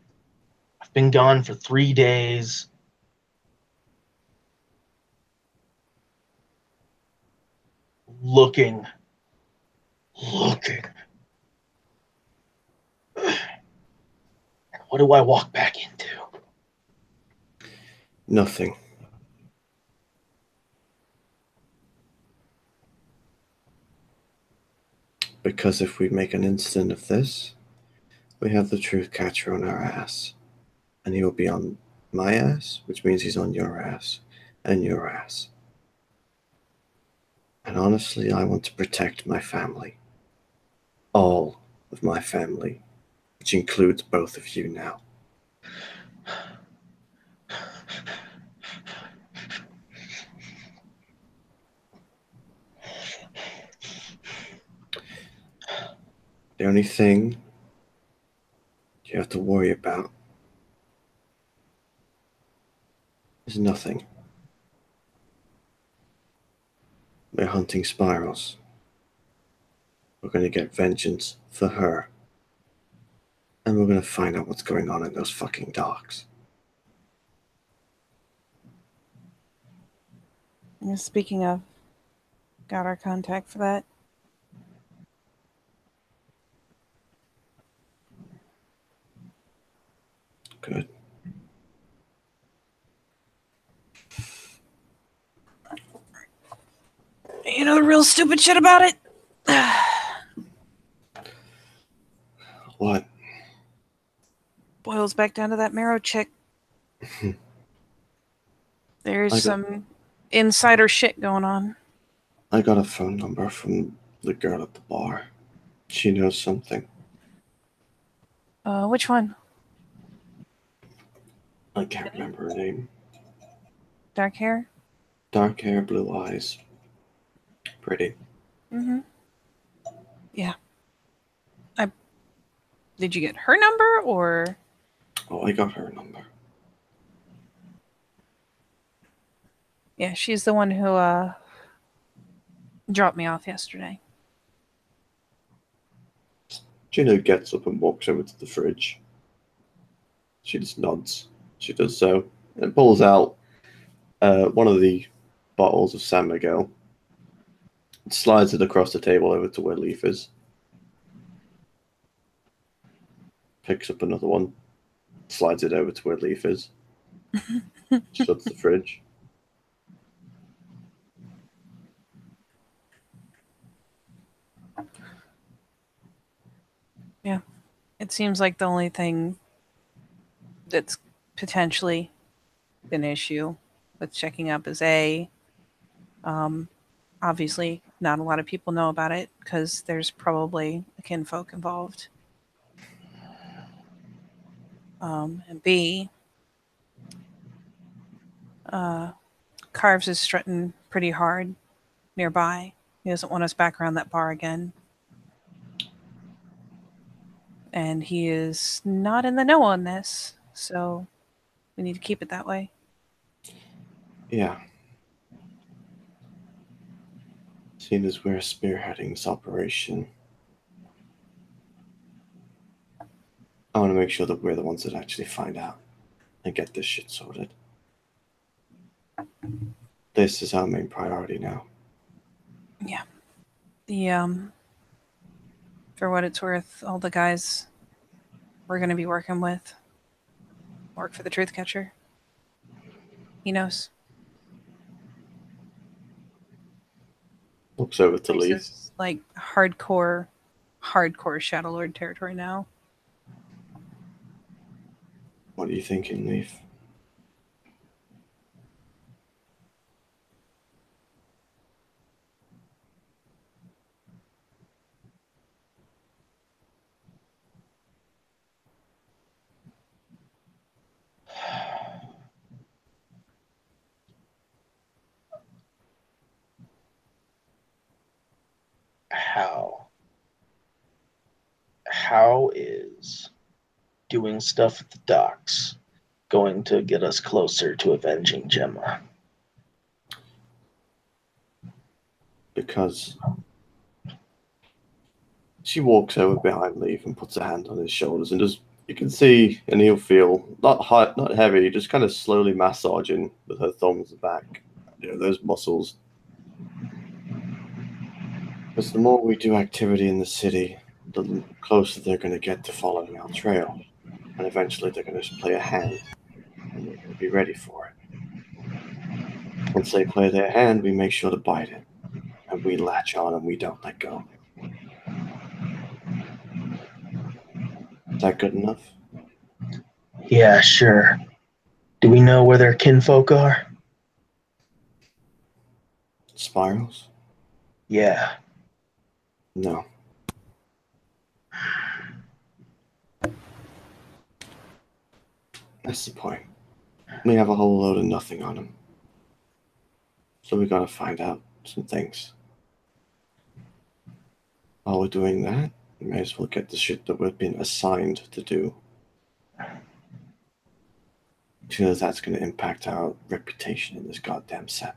[SPEAKER 3] I've been gone for 3 days. Looking. What do I walk back into?
[SPEAKER 2] Nothing. Because if we make an incident of this, we have the truth catcher on our ass. And he will be on my ass, which means he's on your ass and your ass. And honestly, I want to protect my family. All of my family, which includes both of you now. The only thing you have to worry about is nothing. We're hunting spirals. We're going to get vengeance for her. And we're going to find out what's going on in those fucking docks.
[SPEAKER 1] Yeah, speaking of, got our contact for that.
[SPEAKER 2] Good.
[SPEAKER 1] You know the real stupid shit about it?
[SPEAKER 2] What?
[SPEAKER 1] Boils back down to that Marrow chick. There's some insider shit going on.
[SPEAKER 2] I got a phone number from the girl at the bar. She knows something.
[SPEAKER 1] Which one?
[SPEAKER 2] I can't remember her name.
[SPEAKER 1] Dark hair?
[SPEAKER 2] Dark hair, blue eyes. Pretty.
[SPEAKER 1] Mm-hmm. Yeah. Did you get her number, or?
[SPEAKER 2] Oh, I got her number.
[SPEAKER 1] Yeah, she's the one who, dropped me off yesterday.
[SPEAKER 2] Juno gets up and walks over to the fridge. She just nods. She does so and pulls out one of the bottles of San Miguel. Slides it across the table over to where Leaf is. Picks up another one. Slides it over to where Leaf is. Shuts the fridge.
[SPEAKER 1] Yeah. It seems like the only thing that's potentially an issue with checking up is obviously not a lot of people know about it because there's probably a kinfolk involved. And B, Carves is strutting pretty hard nearby. He doesn't want us back around that bar again. And he is not in the know on this, so we need to keep it that way.
[SPEAKER 2] Yeah. Seeing as we're spearheading this operation, I want to make sure that we're the ones that actually find out and get this shit sorted. This is our main priority now.
[SPEAKER 1] Yeah. For what it's worth, all the guys we're going to be working with work for the Truth Catcher. He knows.
[SPEAKER 2] Looks over to
[SPEAKER 1] This
[SPEAKER 2] Leaf.
[SPEAKER 1] is like hardcore Shadow Lord territory now.
[SPEAKER 2] What are you thinking, Leaf?
[SPEAKER 3] How is doing stuff at the docks going to get us closer to avenging Gemma?
[SPEAKER 2] Because she walks over behind Leaf and puts a hand on his shoulders and just, you can see, and he'll feel, not hot, not heavy, just kind of slowly massaging with her thumbs back, those muscles. Because the more we do activity in the city, the closer they're going to get to following our trail. And eventually they're going to play a hand. And we're going to be ready for it. Once they play their hand, we make sure to bite it. And we latch on and we don't let go. Is that good enough?
[SPEAKER 3] Yeah, sure. Do we know where their kinfolk are?
[SPEAKER 2] Spirals?
[SPEAKER 3] Yeah.
[SPEAKER 2] No. That's the point. We have a whole load of nothing on them. So we gotta find out some things. While we're doing that, We may as well get the shit that we've been assigned to do. Because that's going to impact our reputation in this goddamn set.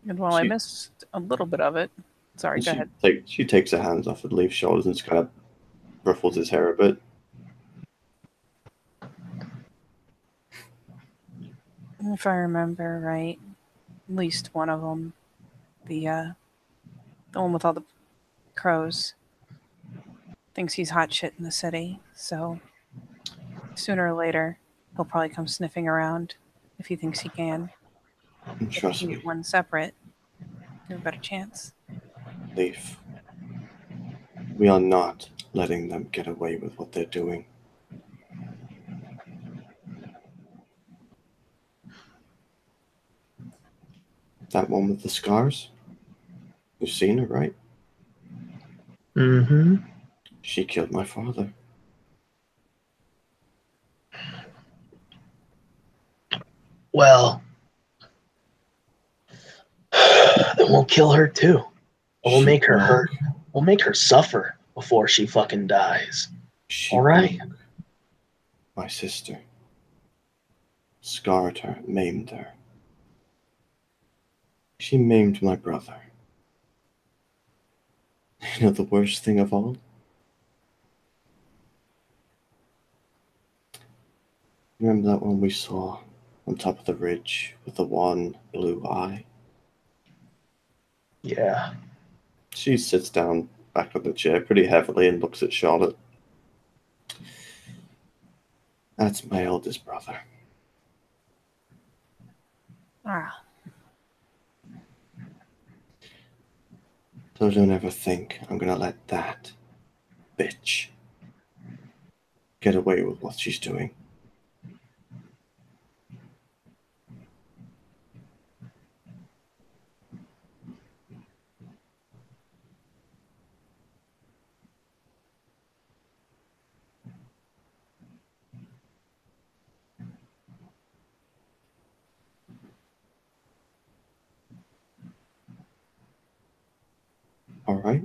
[SPEAKER 1] And while I missed a little bit of it, sorry, go ahead.
[SPEAKER 2] She takes her hands off of Leaf's shoulders and just kind of ruffles his hair a bit.
[SPEAKER 1] If I remember right, at least one of them, the one with all the crows, thinks he's hot shit in the city. So sooner or later, he'll probably come sniffing around if he thinks he can.
[SPEAKER 2] And trust
[SPEAKER 1] if he can
[SPEAKER 2] me,
[SPEAKER 1] get one separate, you have a better chance.
[SPEAKER 2] Leaf, we are not letting them get away with what they're doing. That one with the scars? You've seen her, right?
[SPEAKER 3] Mm-hmm.
[SPEAKER 2] She killed my father.
[SPEAKER 3] Well, then we'll kill her too. We'll make her hurt. We'll make her suffer before she fucking dies. All right?
[SPEAKER 2] Broke my sister. Scarred her, maimed her. She maimed my brother. You know the worst thing of all? Remember that one we saw on top of the ridge with the one blue eye?
[SPEAKER 3] Yeah.
[SPEAKER 2] She sits down back on the chair pretty heavily and looks at Charlotte. That's my eldest brother.
[SPEAKER 1] Ah.
[SPEAKER 2] So don't ever think I'm gonna let that bitch get away with what she's doing. All right?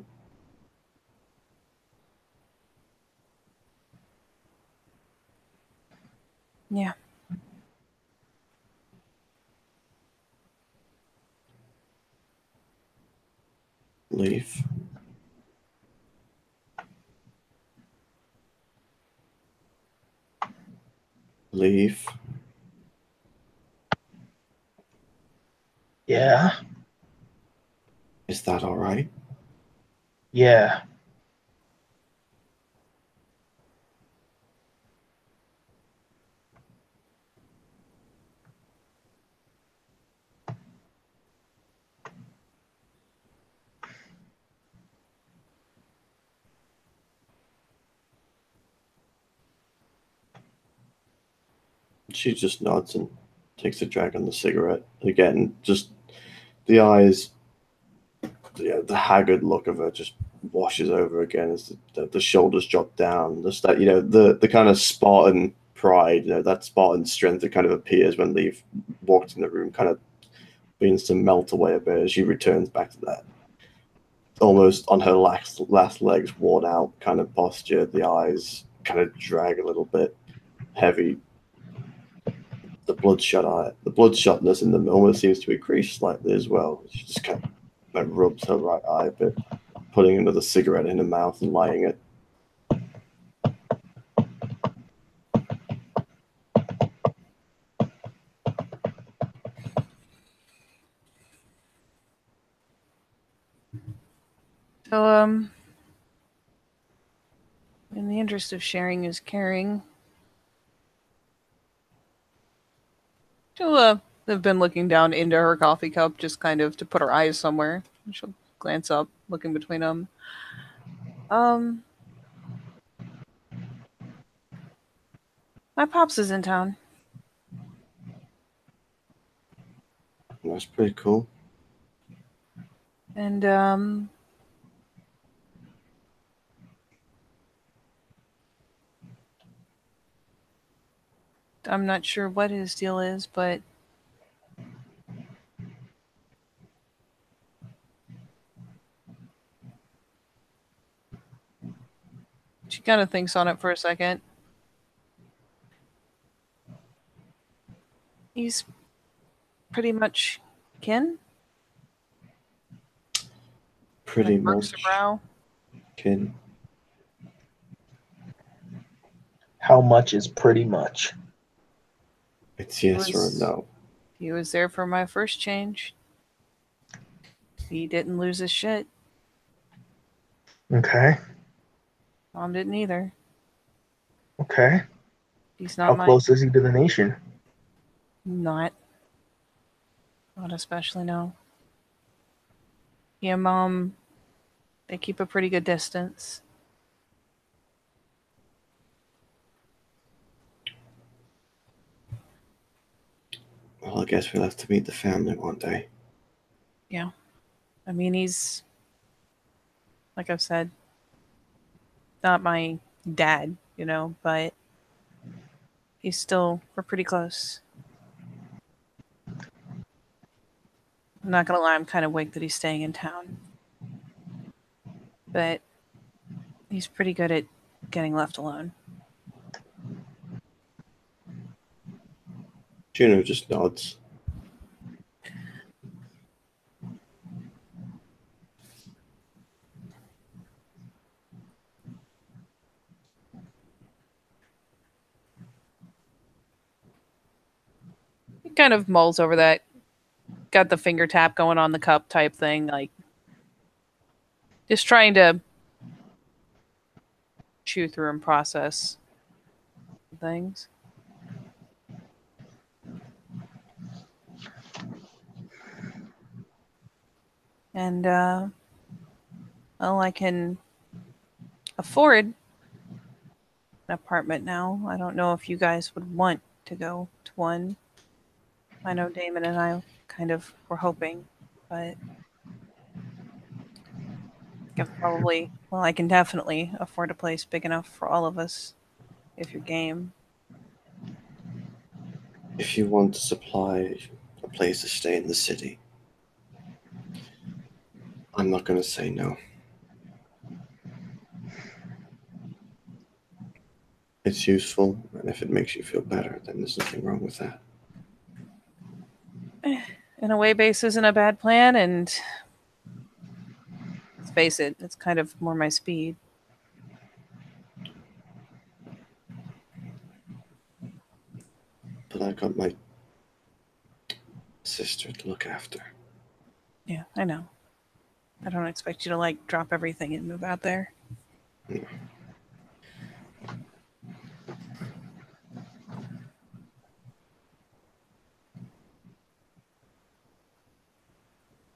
[SPEAKER 1] Yeah.
[SPEAKER 2] Leaf. Leaf.
[SPEAKER 3] Yeah.
[SPEAKER 2] Is that all right?
[SPEAKER 3] Yeah.
[SPEAKER 2] She just nods and takes a drag on the cigarette. Again, just the eyes, the haggard look of her just washes over again as the shoulders drop down. Just that, the kind of Spartan pride, that Spartan strength that kind of appears when Leaf walks in the room kind of begins to melt away a bit as she returns back to that almost on her last legs, worn out kind of posture. The eyes kind of drag a little bit, heavy. The bloodshotness in them almost seems to increase slightly as well. She just kind of rubs her right eye a bit, putting another cigarette in her mouth and lighting it.
[SPEAKER 1] So, in the interest of sharing is caring, she'll have been looking down into her coffee cup just kind of to put her eyes somewhere. She'll glance up, looking between them. My pops is in town.
[SPEAKER 2] That's pretty cool.
[SPEAKER 1] And, I'm not sure what his deal is, but She kind of thinks on it for a second. He's pretty much kin.
[SPEAKER 2] Pretty
[SPEAKER 1] Like, works her
[SPEAKER 2] much.
[SPEAKER 1] brow.
[SPEAKER 2] Kin.
[SPEAKER 3] How much is pretty much?
[SPEAKER 2] It's yes or no.
[SPEAKER 1] He was there for my first change. He didn't lose his shit.
[SPEAKER 3] Okay.
[SPEAKER 1] Mom didn't either.
[SPEAKER 3] Okay.
[SPEAKER 1] He's
[SPEAKER 3] How
[SPEAKER 1] not my...
[SPEAKER 3] close is he to the nation?
[SPEAKER 1] Not especially, no. He and Mom, they keep a pretty good distance.
[SPEAKER 2] Well, I guess we'll have to meet the family one day.
[SPEAKER 1] Yeah. I mean, he's, like I've said, not my dad, you know, but he's still, we're pretty close. I'm not gonna lie, I'm kind of wicked that he's staying in town. But he's pretty good at getting left alone.
[SPEAKER 2] Juno just nods.
[SPEAKER 1] He kind of mulls over that. Got the finger tap going on the cup type thing, like just trying to chew through and process things. And well, I can afford an apartment now. I don't know if you guys would want to go to one. I know Damon and I kind of were hoping, but I can definitely afford a place big enough for all of us if you're game.
[SPEAKER 2] If you want to supply a place to stay in the city, I'm not going to say no. It's useful, and if it makes you feel better, then there's nothing wrong with that.
[SPEAKER 1] In a way, base isn't a bad plan, and let's face it, it's kind of more my speed.
[SPEAKER 2] But I got my sister to look after.
[SPEAKER 1] Yeah, I know. I don't expect you to like drop everything and move out there.
[SPEAKER 2] No.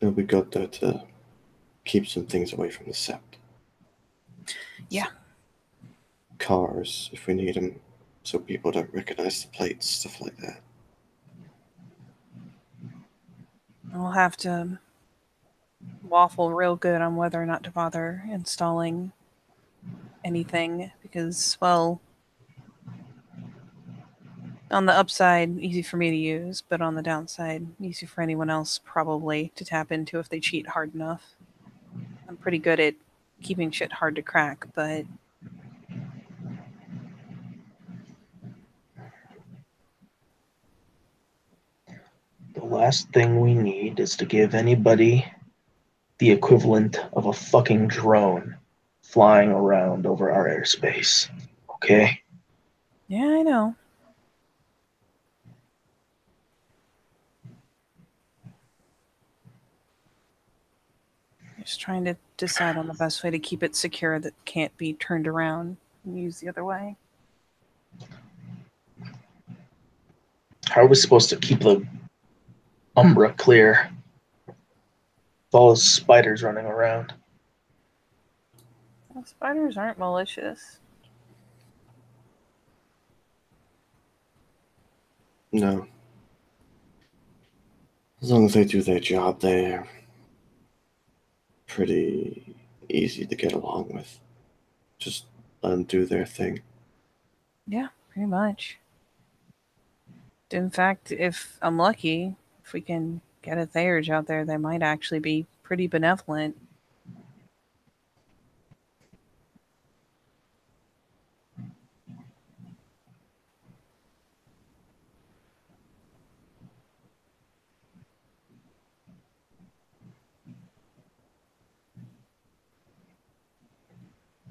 [SPEAKER 2] And we got there to keep some things away from the Sept.
[SPEAKER 1] Yeah.
[SPEAKER 2] Cars, if we need them, so people don't recognize the plates, stuff like that.
[SPEAKER 1] I'll have to waffle real good on whether or not to bother installing anything because, well, on the upside, easy for me to use, but on the downside, easy for anyone else probably to tap into if they cheat hard enough. I'm pretty good at keeping shit hard to crack, but
[SPEAKER 3] The last thing we need is to give anybody the equivalent of a fucking drone flying around over our airspace. Okay?
[SPEAKER 1] yeah, I know. Just trying to decide on the best way to keep it secure that can't be turned around and used the other way.
[SPEAKER 3] How are we supposed to keep the Umbra clear with all those spiders running around?
[SPEAKER 1] Well, spiders aren't malicious.
[SPEAKER 2] No. As long as they do their job, they're pretty easy to get along with. Just let them do their thing.
[SPEAKER 1] Yeah, pretty much. In fact, if I'm lucky, if we can get a Theurge out there, they might actually be pretty benevolent.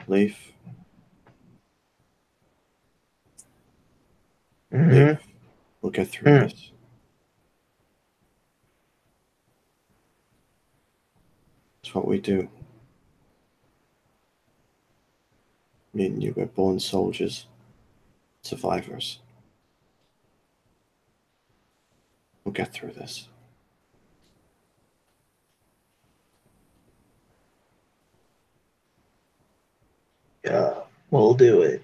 [SPEAKER 2] Leaf.
[SPEAKER 3] Mm-hmm.
[SPEAKER 2] We'll get through this. It's what we do. Me and you were born soldiers, survivors. We'll get through this.
[SPEAKER 3] Yeah, we'll do it.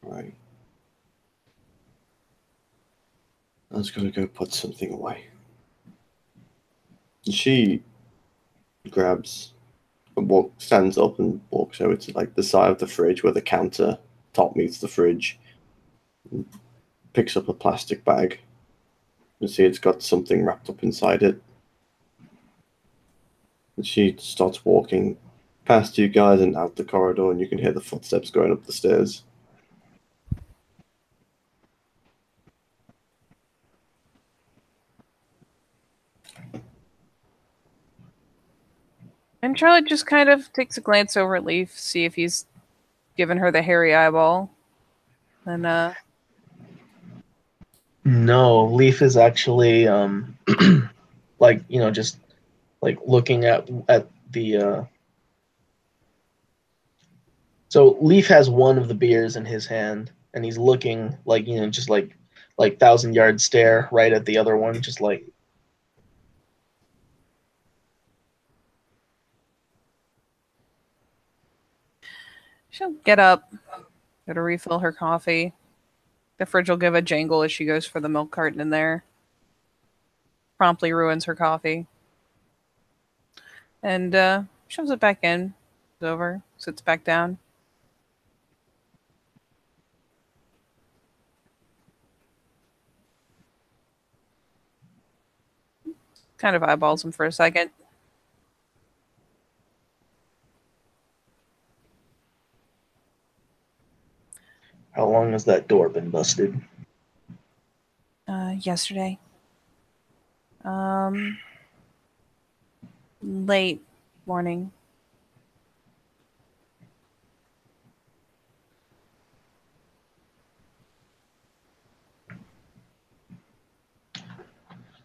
[SPEAKER 2] Right. I was gonna go put something away. And she grabs stands up and walks over to like the side of the fridge where the counter top meets the fridge. And picks up a plastic bag. You see it's got something wrapped up inside it. And she starts walking past you guys and out the corridor, and you can hear the footsteps going up the stairs.
[SPEAKER 1] And Charlotte just kind of takes a glance over at Leaf, see if he's given her the hairy eyeball. And
[SPEAKER 3] No, Leaf is actually like, just like looking at the so Leaf has one of the beers in his hand and he's looking like, just like 1,000-yard stare right at the other one, just like
[SPEAKER 1] she'll get up, go to refill her coffee. The fridge will give a jangle as she goes for the milk carton in there. Promptly ruins her coffee. And shoves it back in. Goes over, sits back down. Kind of eyeballs him for a second.
[SPEAKER 3] how long has that door been busted?
[SPEAKER 1] Yesterday. Late morning.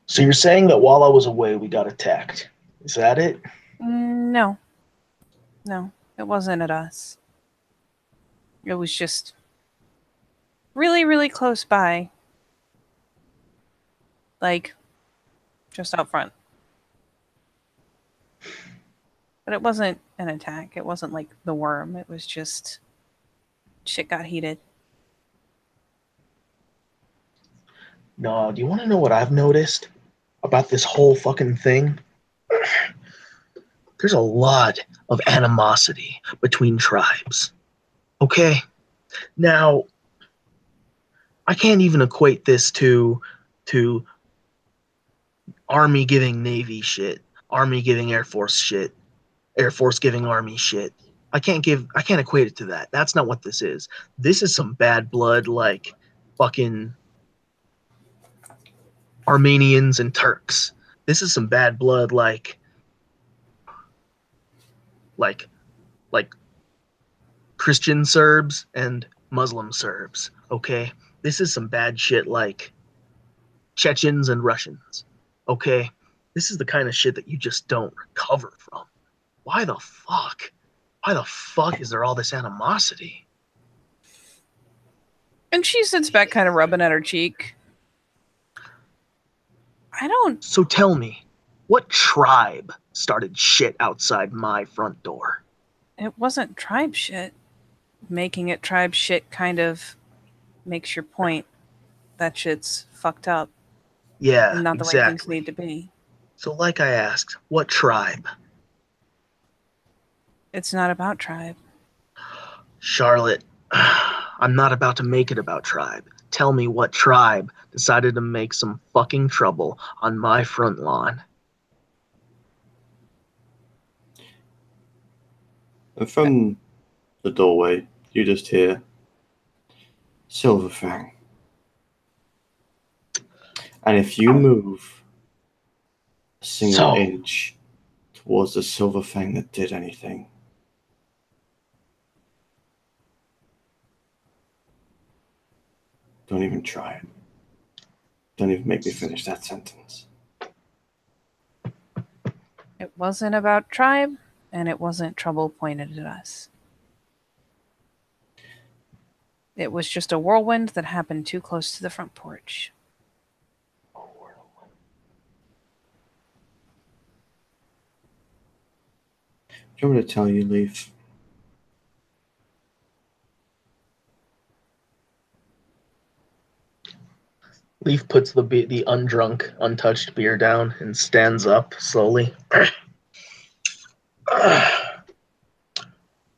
[SPEAKER 3] So you're saying that while I was away, we got attacked. Is that it?
[SPEAKER 1] No. No, it wasn't at us. It was just really, really close by. Like, just out front. But it wasn't an attack. It wasn't like the worm. It was just shit got heated.
[SPEAKER 3] No, do you want to know what I've noticed about this whole fucking thing? There's a lot of animosity between tribes. Okay? Now, I can't even equate this to Army giving Navy shit, Army giving Air Force shit, Air Force giving Army shit. I can't equate it to that. That's not what this is. This is some bad blood like fucking Armenians and Turks. This is some bad blood like Christian Serbs and Muslim Serbs, okay? This is some bad shit like Chechens and Russians, okay? This is the kind of shit that you just don't recover from. Why the fuck? Why the fuck is there all this animosity?
[SPEAKER 1] And she sits back kind of rubbing at her cheek. I don't...
[SPEAKER 3] So tell me, what tribe started shit outside my front door?
[SPEAKER 1] It wasn't tribe shit. Making it tribe shit kind of makes your point. That shit's fucked up.
[SPEAKER 3] Yeah,
[SPEAKER 1] And not the way things need to be.
[SPEAKER 3] So like I asked, what tribe?
[SPEAKER 1] It's not about tribe.
[SPEAKER 3] Charlotte, I'm not about to make it about tribe. Tell me what tribe decided to make some fucking trouble on my front lawn.
[SPEAKER 2] And from the doorway, you just hear Silverfang. And if you move a single inch towards the Silverfang that did anything, don't even try it. Don't even make me finish that sentence.
[SPEAKER 1] It wasn't about tribe, and it wasn't trouble pointed at us. It was just a whirlwind that happened too close to the front porch.
[SPEAKER 2] Do you want me to tell you, Leaf?
[SPEAKER 3] Leaf puts the undrunk, untouched beer down and stands up slowly.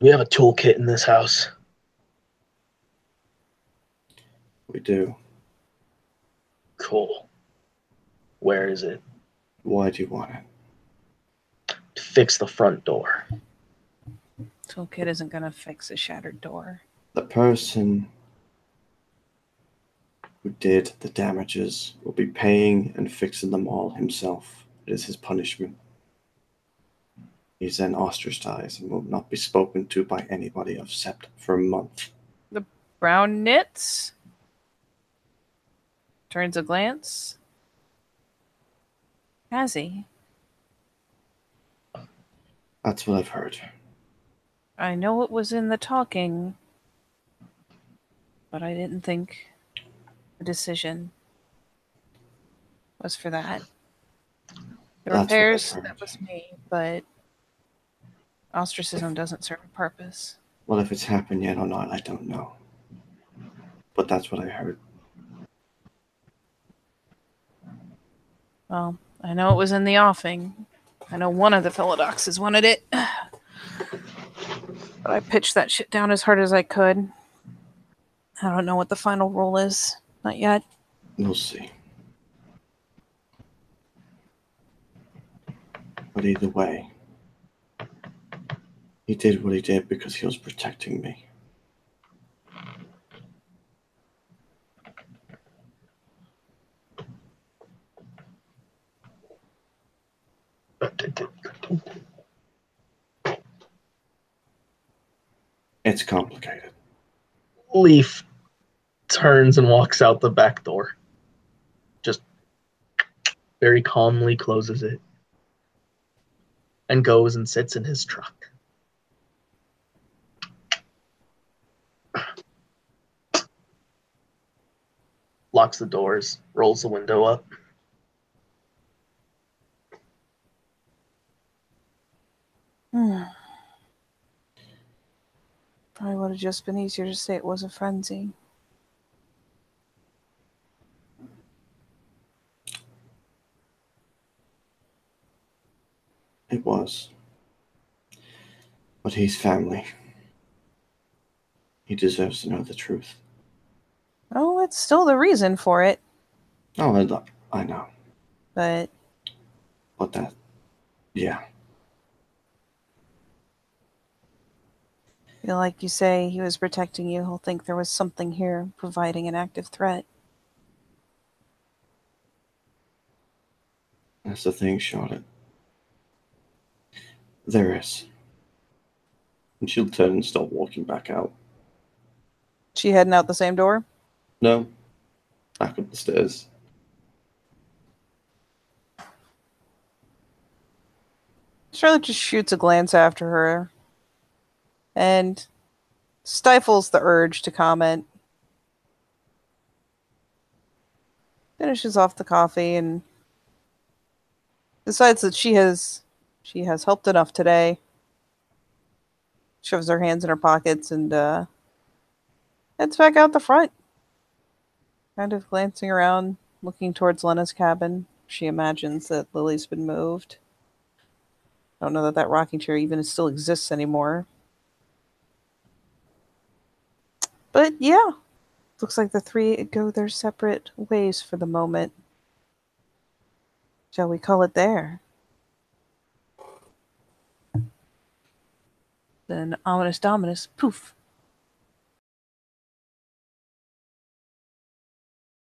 [SPEAKER 3] We have a toolkit in this house.
[SPEAKER 2] We do.
[SPEAKER 3] Cool. Where is it?
[SPEAKER 2] Why do you want it?
[SPEAKER 3] To fix the front door.
[SPEAKER 1] Toolkit isn't going to fix a shattered door.
[SPEAKER 2] The person who did the damages will be paying and fixing them all himself. It is his punishment. He's then ostracized and will not be spoken to by anybody except for a month.
[SPEAKER 1] The brown knits turns a glance. Has he?
[SPEAKER 2] That's what I've heard.
[SPEAKER 1] I know it was in the talking, but I didn't think the decision was for that. The
[SPEAKER 2] That's what I've
[SPEAKER 1] repairs,
[SPEAKER 2] heard.
[SPEAKER 1] that was me, but ostracism doesn't serve a purpose.
[SPEAKER 2] Well, if it's happened yet or not, I don't know. But that's what I heard.
[SPEAKER 1] Well, I know it was in the offing. I know one of the Philodoxes wanted it. But I pitched that shit down as hard as I could. I don't know what the final rule is. Not yet.
[SPEAKER 2] We'll see. But either way, he did what he did because he was protecting me. It's complicated.
[SPEAKER 3] Leaf turns and walks out the back door. Just very calmly closes it. And goes and sits in his truck. Locks the doors, rolls the window up.
[SPEAKER 1] Probably would have just been easier to say it was a frenzy.
[SPEAKER 2] It was. But he's family. He deserves to know the truth.
[SPEAKER 1] Oh, it's still the reason for it.
[SPEAKER 2] Oh, I know.
[SPEAKER 1] But
[SPEAKER 2] that, yeah.
[SPEAKER 1] I feel like you say he was protecting you. He'll think there was something here providing an active threat.
[SPEAKER 2] That's the thing, Charlotte. There is. And she'll turn and start walking back out.
[SPEAKER 1] She heading out the same door?
[SPEAKER 2] No. Back up the stairs.
[SPEAKER 1] Charlotte just shoots a glance after her and stifles the urge to comment. Finishes off the coffee and decides that she has helped enough today. Shoves her hands in her pockets and heads back out the front. Kind of glancing around, looking towards Lena's cabin. She imagines that Lily's been moved. I don't know that rocking chair even still exists anymore. But yeah, looks like the three go their separate ways for the moment. Shall we call it there? Then ominous dominus, poof.